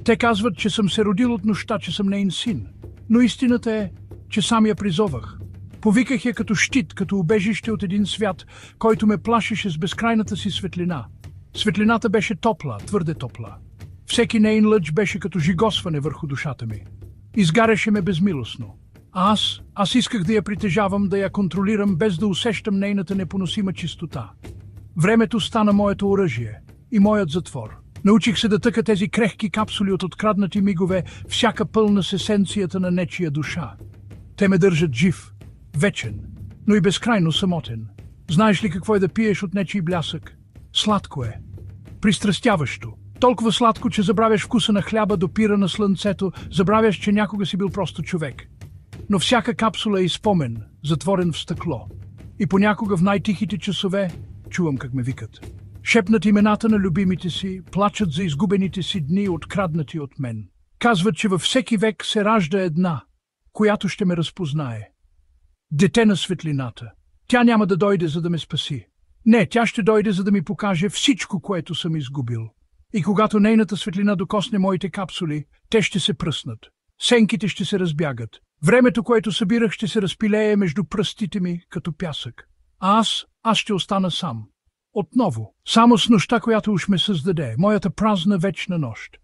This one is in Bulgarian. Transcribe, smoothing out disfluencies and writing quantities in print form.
Те казват, че съм се родил от нощта, че съм нейн син. Но истината е, че сам я призовах. Повиках я като щит, като убежище от един свят, който ме плашеше с безкрайната си светлина. Светлината беше топла, твърде топла. Всеки нейн лъч беше като жигосване върху душата ми. Изгаряше ме безмилостно. А аз исках да я притежавам, да я контролирам, без да усещам нейната непоносима чистота. Времето стана моето оръжие и моят затвор. Научих се да тъка тези крехки капсули от откраднати мигове, всяка пълна с есенцията на нечия душа. Те ме държат жив, вечен, но и безкрайно самотен. Знаеш ли какво е да пиеш от нечий блясък? Сладко е. Пристрастяващо. Толкова сладко, че забравяш вкуса на хляба, допира на слънцето, забравяш, че някога си бил просто човек. Но всяка капсула е и спомен, затворен в стъкло. И понякога в най-тихите часове чувам как ме викат. Шепнат имената на любимите си, плачат за изгубените си дни, откраднати от мен. Казват, че във всеки век се ражда една, която ще ме разпознае. Дете на светлината. Тя няма да дойде, за да ме спаси. Не, тя ще дойде, за да ми покаже всичко, което съм изгубил. И когато нейната светлина докосне моите капсули, те ще се пръснат. Сенките ще се разбягат. Времето, което събирах, ще се разпилее между пръстите ми като пясък. А аз ще остана сам. Отново, само с нощта, която уж ме създаде, моята празна вечна нощ.